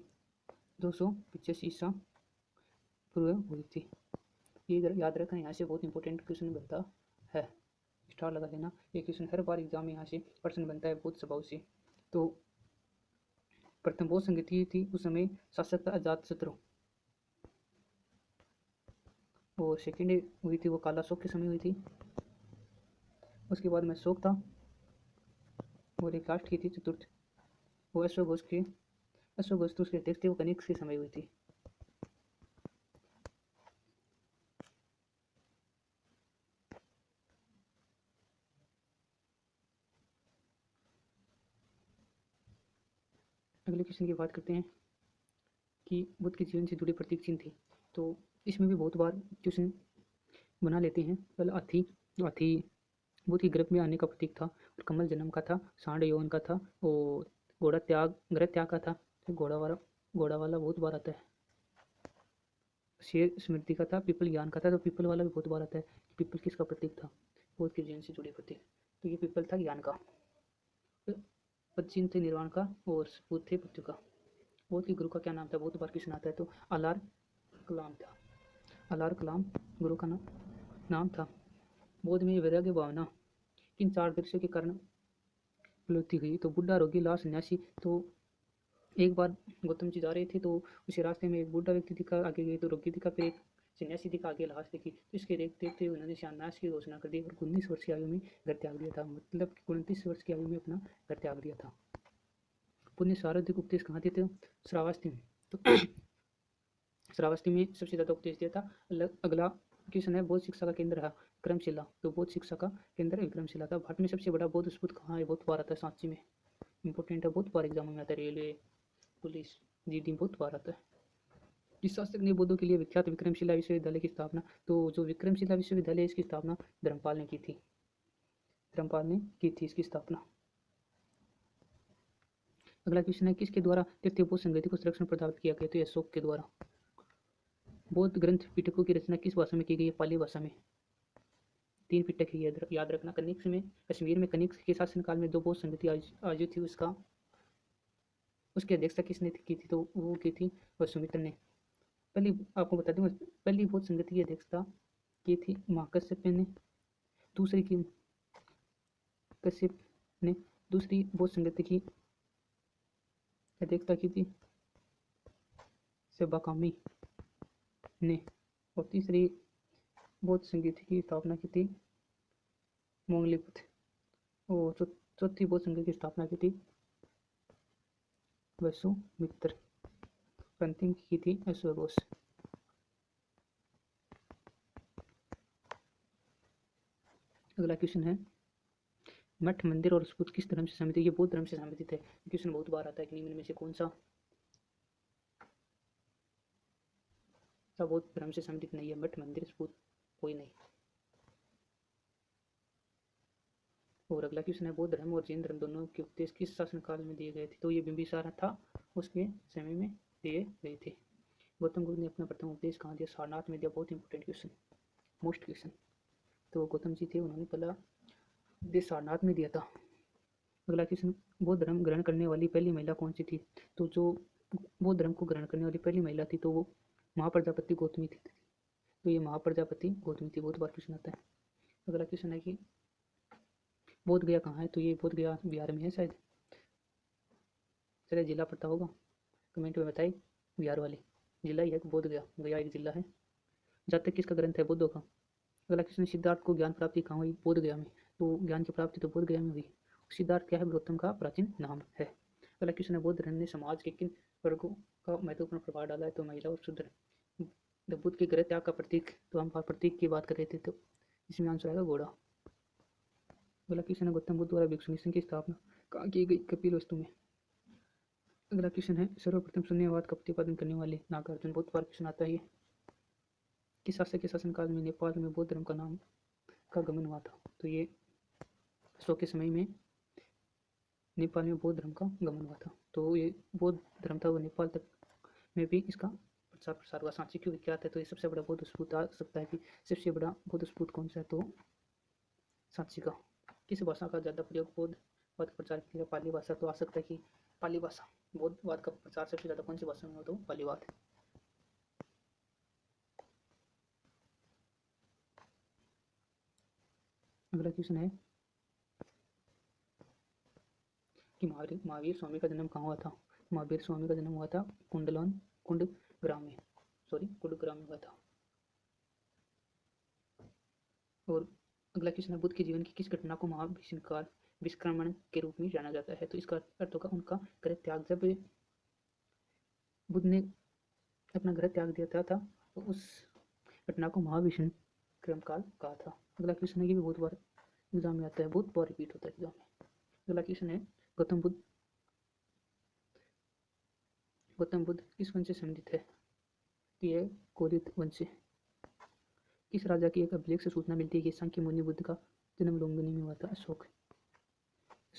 285 ईसा पूर्व हुई थी। ये याद रखना, यहाँ से बहुत इंपॉर्टेंट क्वेश्चन बनता है, स्टार लगा लेना। ये क्वेश्चन हर बार एग्जाम में यहाँ से प्रश्न बनता है बौद्ध सभाओं से। तो प्रथम बौद्ध संगति थी, उस समय शासक था अजातशत्रु और सेकेंड हुई थी वो काला शोक के समय हुई थी। उसके बाद में शोक था और एक लास्ट की थी चतुर्थ, वो अश्वघोष के उसके अध्यक्ष थे, वो कनिष्क के समय हुई थी। अगले क्वेश्चन की बात करते हैं कि बुद्ध के जीवन से जुड़े प्रतीक चिन्ह थे। तो इसमें भी बहुत बार क्वेश्चन बना लेते हैं। पहले हाथी, हाथी बुद्ध की गर्भ में आने का प्रतीक था और कमल जन्म का था, सांड यौवन का था और घोड़ा ग्रह त्याग का था। तो घोड़ा वाला बहुत बार आता है। शेर स्मृति का था, पीपल ज्ञान का था। तो पीपल वाला भी बहुत बार आता है। पीपल किसका प्रतीक था? बुद्ध के जीवन से जुड़े प्रतीक। तो ये पीपल था ज्ञान का, पदचिन्ह थे निर्वाण का और बुद्ध थे मृत्यु का। बुद्ध के गुरु का क्या नाम था? बहुत बार क्वेश्चन आता है। तो अलार कलाम था, अलार कलाम गुरु का नाम था। बौद्ध में वैराग्य भावना किन 4 दृश्यों के कारण विलुप्ति हुई? तो बुढ़ा, रोगी, लाल, सन्यासी। तो एक बार गौतम जी जा रहे थे तो उसी रास्ते में एक बूढ़ा व्यक्ति दिखा, आगे गए तो रोगी दिखा, फिर एक सन्यासी दिखा, आगे लाश दिखी। तो इसके देखते देखते उन्होंने सन्यास की घोषणा कर दी और 19 वर्ष की आयु में घर त्याग दिया था। मतलब 29 वर्ष की आयु में अपना घर त्याग दिया था। पुण्य सार्वधिक उपदेश कहाँ थे? तो श्रावस्ती में। तो श्रावस्ती में सबसे ज़्यादा उपदेश दिया था। अगला क्वेश्चन है, बौद्ध शिक्षा का केंद्र है विक्रमशिला। तो बौद्ध शिक्षा का केंद्र विक्रमशिला था। भारत में सबसे बड़ा बौद्ध स्तूप कहाँ है? बहुत बार आता है, सांची में। इंपॉर्टेंट है, बहुत बार एग्जाम में आता है, रेलवे, पुलिस, जीडी बहुत बार आता है। इस शासक ने बौद्धों के लिए विख्यात विक्रमशिला विश्वविद्यालय की स्थापना? तो जो विक्रमशिला विश्वविद्यालय इसकी स्थापना धर्मपाल ने की थी, धर्मपाल ने की थी इसकी स्थापना। अगला क्वेश्चन है, किसके द्वारा तृतीय बौद्ध संगति को संरक्षण प्रदान किया गया? तो अशोक के द्वारा। बौद्ध ग्रंथ पिटकों की रचना किस भाषा में की गई है? पाली भाषा में। 3 पिटक है, याद रखना। कनिष्क में, कश्मीर में कनिष्क के शासनकाल में 2 बौद्ध संगति आयोजित थी, उसकी अध्यक्षता किसने की थी? तो वो की थी वसुमित्र ने। पहली आपको बता दूं, पहली बौद्ध संगति की अध्यक्षता की थी महाकश्यप ने, दूसरी की कश्यप ने, दूसरी बौद्ध संगति की अध्यक्षता की थी सेबाकामी ने और तीसरी बौद्ध संगति की स्थापना की थी मोंगलीपुत्र और चौथी बौद्ध संघ की स्थापना की थी वसुमित्र अंतिम की थी अश्वघोष। अगला क्वेश्चन है मठ मंदिर और स्फूत किस धर्म से संबंधित? ये बौद्ध धर्म से संबंधित है। क्वेश्चन बहुत बार आता है कि निम्न में से कौन सा बौद्ध धर्म से संबंधित नहीं है? मठ मंदिर स्फूत कोई नहीं। और अगला क्वेश्चन है बौद्ध धर्म और जैन धर्म दोनों के उपदेश किस शासनकाल में दिए गए थे? तो ये बिंबिसार था, उसके समय में दिए गए थे। गौतम बुद्ध ने अपना प्रथम उपदेश कहाँ दिया? सारनाथ में दिया। बहुत इंपॉर्टेंट क्वेश्चन, मोस्ट क्वेश्चन। तो गौतम जी थे, उन्होंने पहला उपदेश सारनाथ में दिया था। अगला क्वेश्चन बौद्ध धर्म ग्रहण करने वाली पहली महिला कौन सी थी? तो जो बौद्ध धर्म को ग्रहण करने वाली पहली महिला थी तो वो महाप्रजापति गौतमी थी। तो ये महाप्रजापति गौतमी थी। बहुत बार क्वेश्चन आता है। अगला क्वेश्चन है कि बोध गया कहाँ है? तो ये बोध गया बिहार में है शायद। चलिए जिला पता होगा, कमेंट में बताइए। बिहार वाली जिला ही है बोध गया, गया एक जिला है। जातक किसका ग्रंथ है? बुद्धों का। अगला क्वेश्चन सिद्धार्थ को ज्ञान प्राप्ति कहाँ हुई? बोध गया में। तो ज्ञान की प्राप्ति तो बोध गया में हुई। सिद्धार्थ क्या है? गौतम का प्राचीन नाम है। अगला क्वेश्चन है बौद्ध धर्म ने समाज के किन वर्गों का महत्वपूर्ण प्रभाव डाला है? तो महिला और शूद्र। बुद्ध के गृह त्याग का प्रतीक, तो हम प्रतीक की बात कर रहे थे, तो इसमें आंसर आएगा घोड़ा। अगला क्वेश्चन है गौतम बुद्ध द्वारा भिक्षु मिशन की स्थापना कहाँ की गई? कपिलवस्तु में। अगला क्वेश्चन है सर्वप्रथम शून्यवाद का प्रतिपादन करने वाले नागार्जुन। बहुत बार क्वेश्चन आता है ये। किस शासक के शासनकाल में नेपाल में बौद्ध धर्म का नाम का गमन हुआ था? तो ये अशोक के समय में नेपाल में बौद्ध धर्म का गमन हुआ था। तो ये बौद्ध धर्म था वो नेपाल तक में भी इसका प्रचार प्रसार हुआ। सांची क्यों विख्यात है? तो ये सबसे बड़ा बौद्ध स्फूत आ सकता है कि सबसे बड़ा बौद्ध स्फूत कौन सा है? तो सांची का। किस भाषा का ज़्यादा प्रयोग बौद्ध वाद का प्रचार किया? पाली भाषा। तो आ सकता है कि पाली भाषा। बौद्धवाद का प्रचार सबसे ज़्यादा कौन सी भाषा में हो? तो पालीवाद। अगला क्वेश्चन है कि महावीर स्वामी का जन्म कहाँ हुआ था? महावीर स्वामी का जन्म हुआ था कुंडग्राम में, कुंडग्राम में हुआ था। और अगला क्वेश्चन है बुद्ध के जीवन की किस घटना को महाविष्णुकाल विष्क्रमण के रूप में जाना जाता है? तो इसका अर्थ होगा उनका गृह त्याग। जब बुद्ध ने अपना गृह त्याग दिया था तो उस घटना को महाविष्णुक्रम काल कहा था। अगला क्वेश्चन है कि बहुत बार एग्जाम में आता है, बहुत बार रिपीट होता है एग्जाम में। अगला क्वेश्चन है गौतम बुद्ध किस वंश से संबंधित है? तो यह कोलित वंश से। किस राजा की एक अभिलेख से सूचना मिलती है कि सांख्य मुनि बुद्ध का जन्म लुम्बिनी में हुआ था? अशोक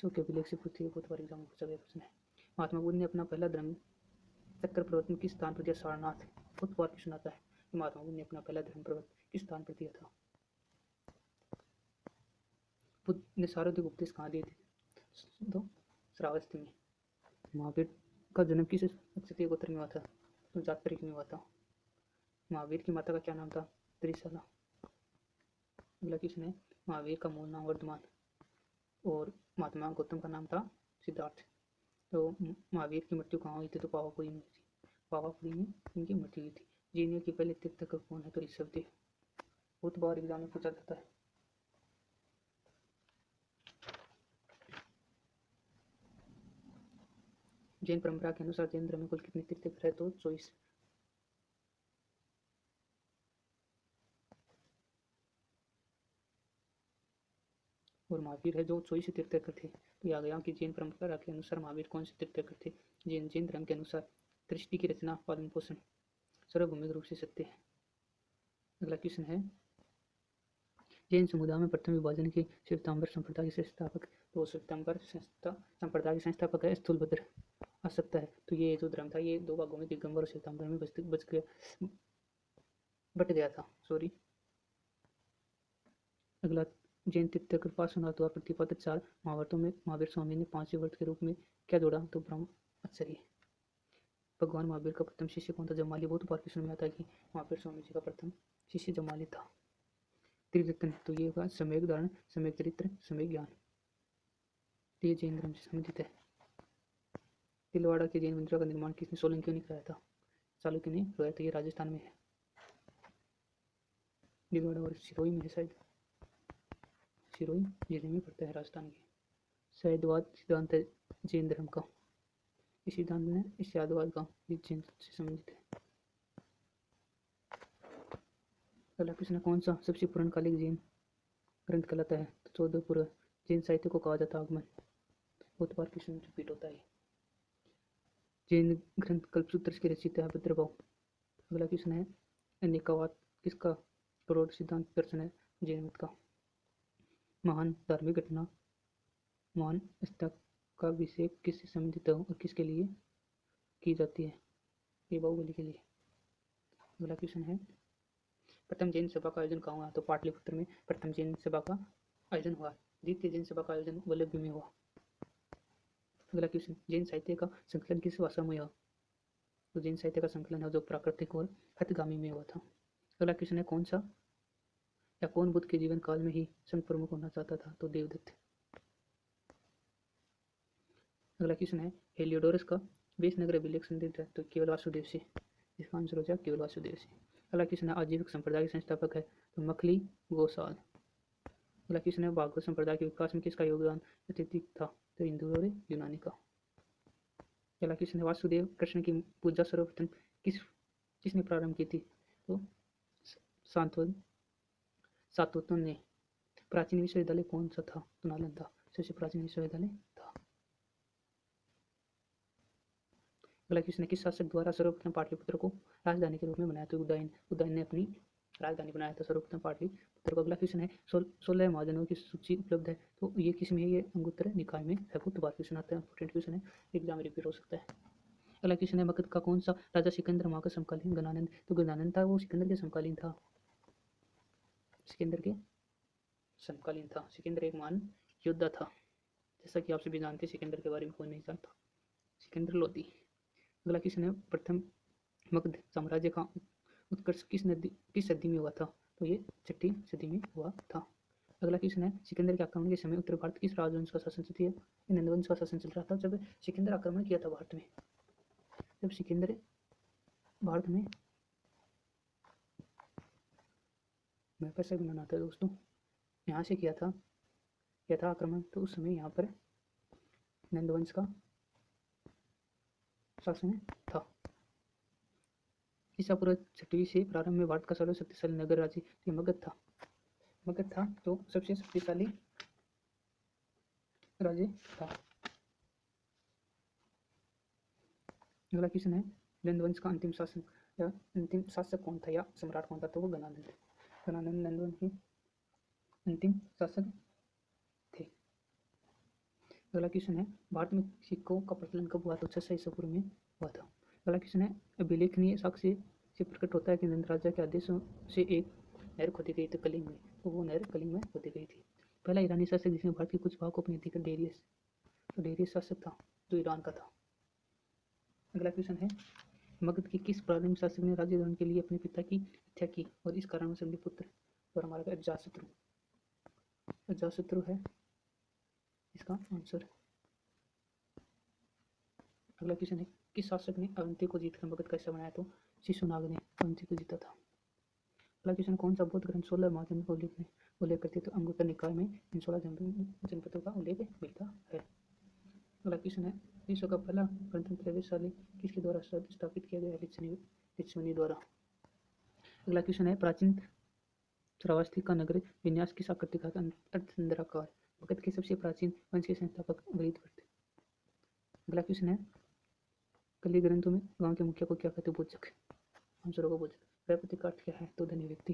के अभिलेख से पूछती है, बहुत बार एग्जाम में पूछा गया प्रश्न है। महात्मा बुद्ध ने अपना पहला धर्म चक्र प्रवर्तन किस स्थान पर दिया? सारनाथ। बहुत बार क्वेश्चन आता है कि महात्मा बुद्ध ने अपना पहला धर्म प्रवर्तन किस स्थान पर दिया था? बुद्ध ने सार्वधिक उपदेश कहाँ दिए थे? तो श्रावस्ती में। महावीर का जन्म किस क्षत्रिय गोत्र में हुआ था? तो जातरिक में हुआ था। महावीर की माता का क्या नाम था? त्रिशला। अगला क्वेश्चन है महावीर का मूल नाम वर्धमान और महात्मा गौतम का नाम था सिद्धार्थ। तो महावीर की मृत्यु कहाँ हुई थी? तो पावापुरी में हुई थी। पावापुरी में इनकी मृत्यु हुई थी। जैनियों के पहले तीर्थंकर कौन है? तो ऋषभदेव। बहुत बार एग्जाम में पूछा जाता है। जैन परंपरा के अनुसार जैन धर्म में कुल कितने तीर्थंकर है? तो 24। और महावीर है जो 24 तीर्थंकर थे। तो आ गया कि जैन परंपरा के अनुसार महावीर कौन से तीर्थंकर थे? जैन धर्म के अनुसार दृष्टि की रचना, पालन पोषण सार्वभौमिक रूप से सत्य है। अगला क्वेश्चन है जैन समुदाय में प्रथम विभाजन के श्वेतांबर संप्रदाय के संस्थापक। तो श्वेतांबर संप्रदाय के संस्थापक है स्थूलभद्र। आ सकता है। तो ये जो धर्म था ये दो भागों में दिगंबर और श्वेतांबर में बट गया था। सॉरी। अगला जैन तीर्थंकर पार्श्वनाथ द्वारा प्रतिपादित 4 महावर्तों में महावीर स्वामी ने 5वें वर्त के रूप में क्या जोड़ा? तो ब्रह्मचर्य। भगवान महावीर का प्रथम शिष्य कौन था? जमाली। बहुत बार क्वेश्चन में आता है कि महावीर स्वामी जी का प्रथम शिष्य जमाली था। त्रिरत्न। तो ये होगा सम्यक धारण, सम्यक चरित्र, सम्यक ज्ञान। ये जैन धर्म से संबंधित है। तिलवाड़ा के जैन मंदिर का निर्माण किसने? सोलंकियों ने कराया था। चालुक्य ने कराया था। ये राजस्थान में है। तिलवाड़ा और सिरोही में है शायद। सिरोही जिले में पड़ता है राजस्थान के। शैववाद सिद्धांत है जैन धर्म का। इस सिद्धांत में इस यादवाद गांव जैन से संबंधित है। अगला प्रश्न है, कौन सा सबसे पुरानकालिक जैन ग्रंथ कहलाता है? तो 14 पूर्व जैन साहित्य को कहा जाता है आगमन। बहुत बार प्रश्न रिपीट होता है। जैन ग्रंथ कल्पसूत्र के रचयिता है भद्रभाव। अगला प्रश्न है, अनेकावाद किसका प्रौढ़ सिद्धांत दर्शन है? जैन मत का। महान धार्मिक घटना महान स्थल का विषय किससे संबंधित है और किसके लिए की जाती है? ये बाहुबली के लिए। अगला क्वेश्चन है, प्रथम जैन सभा का आयोजन कहाँ हुआ? तो पाटलिपुत्र में प्रथम जैन सभा का आयोजन हुआ। द्वितीय जैन सभा का आयोजन वल्लभी में हुआ। अगला क्वेश्चन, जैन साहित्य का संकलन किस भाषा में हुआ? तो जैन साहित्य का संकलन है जो प्राकृतिक और हथगामी में हुआ था। अगला क्वेश्चन है, कौन सा या कौन बुद्ध के जीवन काल में ही संत प्रमुख होना चाहता था? तो देवदत्त। अगला क्वेश्चन है, हेलियोडोरस का 20 नगर अभिलेख संदिग्ध है? तो केवल वासुदेव से। इसका आंसर हो जाएगा केवल वासुदेव से। अगला क्वेश्चन है, आजीविक संप्रदाय के संस्थापक है? तो मखली गोसाल। अगला क्वेश्चन है, भागवत संप्रदाय के विकास में किसका योगदान अत्यधिक था? तो हिंदू और यूनानी का। अगला क्वेश्चन है, वासुदेव कृष्ण की पूजा सर्वप्रथम किसने प्रारंभ की थी? तो सातवतों ने। प्राचीन विश्वविद्यालय कौन सा था? तो नालंदा सबसे प्राचीन विश्वविद्यालय था। अगला क्वेश्चन है, किस शासक द्वारा सर्वप्रथम पाटलिपुत्र को राजधानी के रूप में बनाया? तो उदयन ने अपनी राजधानी बनाया था सर्वप्रथम पाटलिपुत्र को। अगला क्वेश्चन है, 16 महाजनों की सूची उपलब्ध है? तो ये किस में है? ये अंगुत्तर निकाय में है। बहुत बार क्वेश्चन आता है, इंपॉर्टेंट क्वेश्चन है, एग्जाम रिपीट हो सकता है। अगला क्वेश्चन है, मगध का कौन सा राजा सिकंदर वहां का समकालीन? गणानंद। तो गणानंद था वो सिकंदर के समकालीन था। सिकंदर के समकालीन था। सिकंदर एक महान योद्धा था, जैसा कि आप सभी जानते हैं। सिकंदर के बारे में कोई नहीं जानता। सिकंदर लोधी। अगला क्वेश्चन है, प्रथम मगध साम्राज्य का उत्कर्ष किस सदी में हुआ था? तो ये 6वीं सदी में हुआ था। अगला क्वेश्चन है, सिकंदर के आक्रमण के समय उत्तर भारत किस राजवंश का शासन चलती है? नंदवंश का शासन चल रहा था जब सिकंदर आक्रमण किया था भारत में। जब सिकंदर भारत में मैं कैसे बनाना था दोस्तों, यहाँ से किया था आक्रमण, तो उस समय यहाँ पर नंदवंश का शासन था। ईसा पूर्व 6वीं से प्रारंभ में भारत का सर्व शक्तिशाली नगर राज्य मगध था तो सबसे शक्तिशाली राज्य था। अगला क्वेश्चन है, नंदवंश का अंतिम शासक कौन था या सम्राट कौन था? तो वो गणानंद नंदवंश के अंतिम शासक थे। अगला क्वेश्चन है, भारत में सिक्कों का प्रचलन कब हुआ? तो 600 ईसा पूर्व में हुआ था। अगला क्वेश्चन है, अभिलेखनीय साक्ष्य से प्रकट होता है कि नंद राजा के आदेशों से एक नहर खोदी गई थी कलिंग में। तो वो नहर कलिंग में खोदी गई थी। पहला ईरानी शासक जिसने भारत के कुछ भाग को अपने अधिकार डेरियस शासक था जो ईरान का था। अगला क्वेश्चन है, मगध के किस प्रारंभिक शासक ने राज्य धारण के लिए अपने पिता की हत्या की और इस कारण से पुत्र और हमारा अजातशत्रु है इसका आंसर। अगला क्वेश्चन है, किस शासक ने अवंती को जीतकर मगध का हिस्सा बनाया? तो शिशुनाग ने अवंती को जीता था। अगला क्वेश्चन, कौन सा बौद्ध ग्रंथ 16 महाजनों का उल्लेख करते? तो अंगुत्तर निकाय में इन 16 जनपदों का उल्लेख मिलता है। अगला क्वेश्चन है, विश्व का पहला गणतंत्र वेधशाला किसके द्वारा स्थापित किया गया? ऋषिमुनि द्वारा। अगला क्वेश्चन है, प्राचीन श्रावस्ती का नगर विन्यास किस आकृति का? अर्धचंद्राकार। मगध के सबसे प्राचीन वंश के संस्थापक वृद्धवत। अगला क्वेश्चन है, कली ग्रंथों में गांव के मुखिया को क्या कहते? बोचक। आंसर होगा बोचक। व्यापृति का अर्थ क्या है? तो धनी व्यक्ति।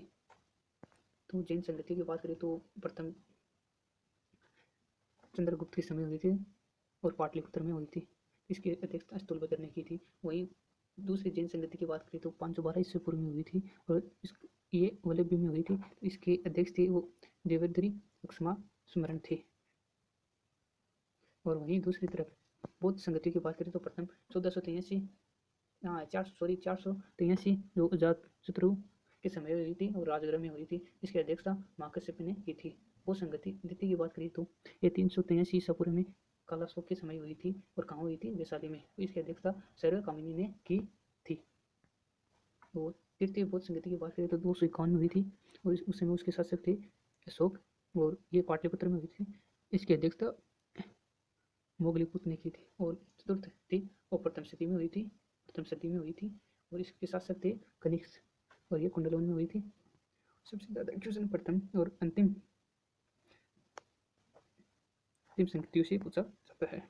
तो जैन संगति की बात करें तो प्रथम चंद्रगुप्त के समय हुई थी और पाटलिपुत्र में हुई थी। इसकी अध्यक्षता स्थूलभद्र ने की थी। वहीं दूसरी जैन संगति की बात करें तो 512 ईस्वी पूर्व में हुई थी और ये वल्लभी में हुई थी। इसके अध्यक्ष थे वो देवेंद्री अक्षमा स्मरण थे। और वहीं दूसरी तरफ बौद्ध संगति की बात करें तो प्रथम 483 जो अजातशत्रु के समय हुई थी और राजगृह में हुई थी। इसकी अध्यक्षता महाकश्यप ने की थी। वो संगति द्वितीय की बात करें तो ये 383 ईसा पूर्व में कालाशोक के समय हुई थी और कहाँ हुई थी? वैशाली में। तो इसकी अध्यक्षता सर्वकामिनी ने की थी। तो तृतीय बौद्ध संगति की बात करें तो 251 में हुई थी और उस समय उसके शासक थे अशोक और ये पाटलिपुत्र में हुई थी। इसकी अध्यक्षता मोगलीपुत ने की थी। और चतुर्थ थी वो प्रथम सदी में हुई थी। और इसके शासक थे कनिष्क और ये कुंडलोन में हुई थी। सबसे ज़्यादा क्वेश्चन प्रथम और अंतिम संगतियों से पूछा जाता है।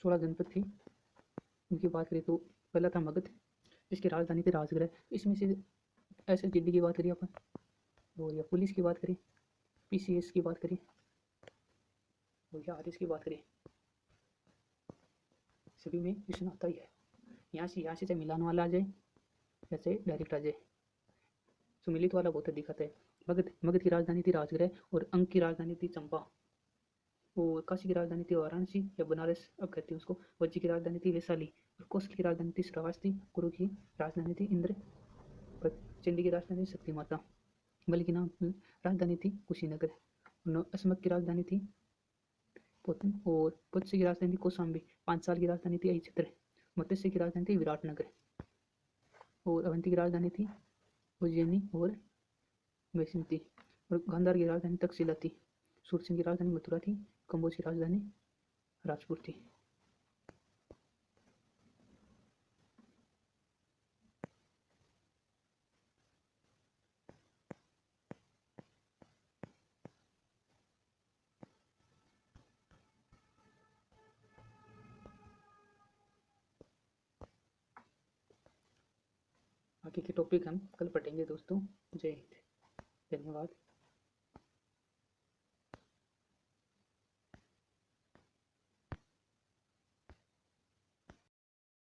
सोलह जनपद थी, उनकी बात करें तो पहला था मगध, जिसकी राजधानी थी राजगृह। इसमें से SSGD की बात करिए अपन, और या पुलिस की बात करें, PCS की बात करें, और या RS की बात करें, सभी में क्वेश्चन आता ही है। यहाँ से चाहे मिलान वाला आ जाए या चाहे डायरेक्ट आ जाए, सुमिलित वाला बहुत दिखाता है। मगध की राजधानी थी राजगृह, और अंक की राजधानी थी चंपा। वो काशी की राजधानी थी वाराणसी या बनारस अब कहते हैं उसको। वज्जी की राजधानी थी वैशाली, और कौशल की राजधानी थी श्रावस्ती। कुरु की राजधानी थी इंद्र, चंडी की राजधानी शक्ति माता। बलि की नाम राजधानी थी कुशीनगर। असमक की राजधानी थी पोतन, और पुत्स्य की राजधानी थी कौशाम्बी। पांचाल की राजधानी थी अहिच्छत्र। मत्स्य की राजधानी थी विराटनगर, और अवंती की राजधानी थी उज्जैनी और वैशंती। और गांधार की राजधानी तक्षशिला थी। सूरसेन की राजधानी मथुरा थी। कंबोज की राजधानी राजपुर थी। बाकी के टॉपिक हम कल पढ़ेंगे दोस्तों। जय हिंद, धन्यवाद।